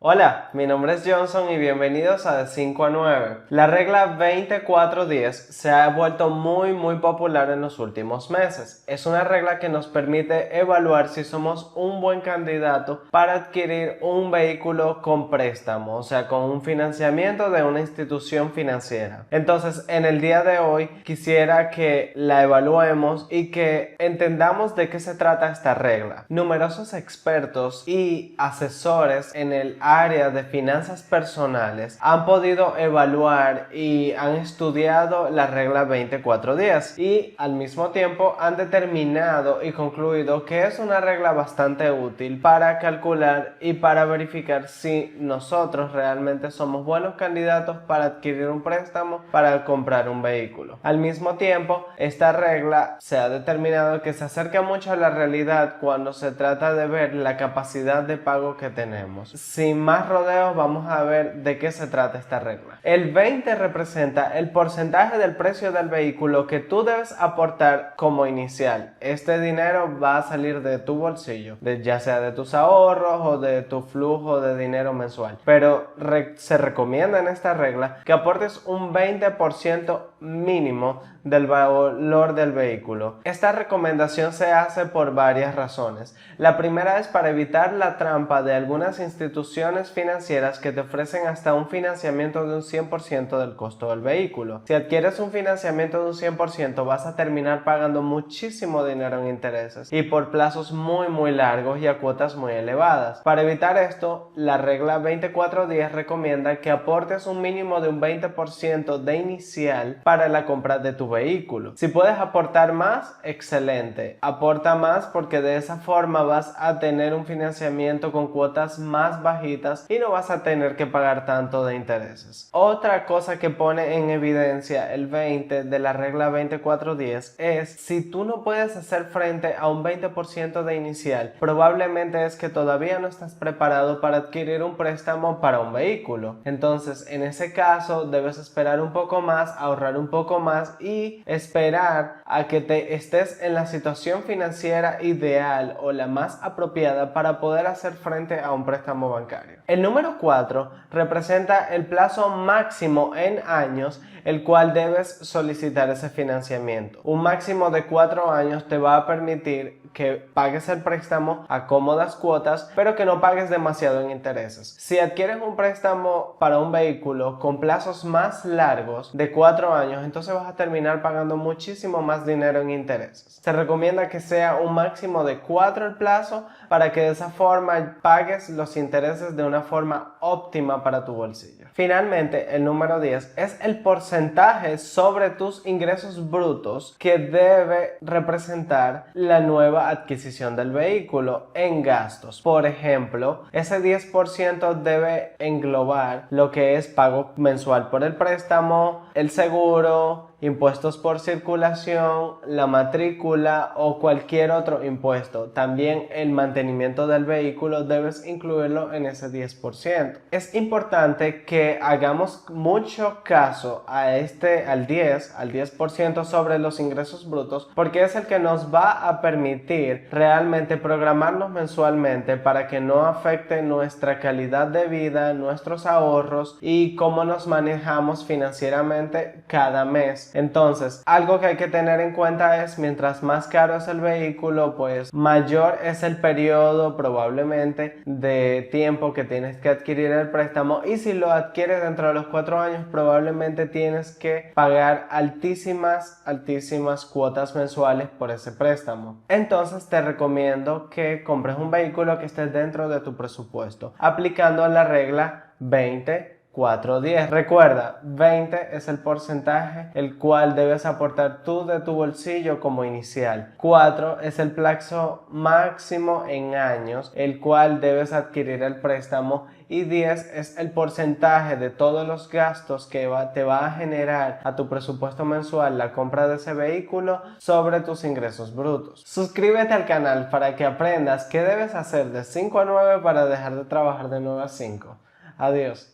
Hola, mi nombre es Johnson y bienvenidos a De 5 a 9. La regla 20-4-10 se ha vuelto muy popular en los últimos meses. Es una regla que nos permite evaluar si somos un buen candidato para adquirir un vehículo con préstamo, o sea, con un financiamiento de una institución financiera. Entonces, en el día de hoy quisiera que la evaluemos y que entendamos de qué se trata esta regla. Numerosos expertos y asesores en el área de finanzas personales han podido evaluar y han estudiado la regla 24-10 y al mismo tiempo han determinado y concluido que es una regla bastante útil para calcular y para verificar si nosotros realmente somos buenos candidatos para adquirir un préstamo para comprar un vehículo. Al mismo tiempo, esta regla se ha determinado que se acerca mucho a la realidad cuando se trata de ver la capacidad de pago que tenemos. Sin más rodeos, vamos a ver de qué se trata esta regla. El 20 representa el porcentaje del precio del vehículo que tú debes aportar como inicial. Este dinero va a salir de tu bolsillo, ya sea de tus ahorros o de tu flujo de dinero mensual. Pero se recomienda en esta regla que aportes un 20% mínimo del valor del vehículo. Esta recomendación se hace por varias razones. La primera es para evitar la trampa de algunas instituciones financieras que te ofrecen hasta un financiamiento de un 100% del costo del vehículo. Si adquieres un financiamiento de un 100%, vas a terminar pagando muchísimo dinero en intereses y por plazos muy largos y a cuotas muy elevadas. Para evitar esto, la regla 2410 recomienda que aportes un mínimo de un 20% de inicial para la compra de tu vehículo. Si puedes aportar más, excelente. Aporta más porque de esa forma vas a tener un financiamiento con cuotas más bajitas y no vas a tener que pagar tanto de intereses. Otra cosa que pone en evidencia el 20 de la regla 2410 es si tú no puedes hacer frente a un 20% de inicial, probablemente es que todavía no estás preparado para adquirir un préstamo para un vehículo. Entonces, en ese caso, debes esperar un poco más, ahorrar un poco más y esperar a que te estés en la situación financiera ideal o la más apropiada para poder hacer frente a un préstamo bancario. El número 4 representa el plazo máximo en años el cual debes solicitar ese financiamiento. Un máximo de 4 años te va a permitir que pagues el préstamo a cómodas cuotas, pero que no pagues demasiado en intereses. Si adquieres un préstamo para un vehículo con plazos más largos de 4 años, entonces vas a terminar pagando muchísimo más dinero en intereses. Se recomienda que sea un máximo de 4 el plazo para que de esa forma pagues los intereses de una forma óptima para tu bolsillo. Finalmente, el número 10 es el porcentaje sobre tus ingresos brutos que debe representar la nueva adquisición del vehículo en gastos. Por ejemplo, ese 10% debe englobar lo que es pago mensual por el préstamo, el seguro, impuestos por circulación, la matrícula o cualquier otro impuesto. También el mantenimiento del vehículo debes incluirlo en ese 10%. Es importante que hagamos mucho caso al 10% sobre los ingresos brutos, porque es el que nos va a permitir realmente programarnos mensualmente para que no afecte nuestra calidad de vida, nuestros ahorros y cómo nos manejamos financieramente cada mes. Entonces, algo que hay que tener en cuenta es mientras más caro es el vehículo, pues mayor es el periodo probablemente de tiempo que tienes que adquirir el préstamo, y si lo adquieres dentro de los 4 años probablemente tienes que pagar altísimas cuotas mensuales por ese préstamo. Entonces te recomiendo que compres un vehículo que esté dentro de tu presupuesto, aplicando la regla 20-4-10. Recuerda, 20 es el porcentaje el cual debes aportar tú de tu bolsillo como inicial. 4 es el plazo máximo en años el cual debes adquirir el préstamo, y 10 es el porcentaje de todos los gastos que te va a generar a tu presupuesto mensual la compra de ese vehículo sobre tus ingresos brutos. Suscríbete al canal para que aprendas qué debes hacer de 5 a 9 para dejar de trabajar de 9 a 5. Adiós.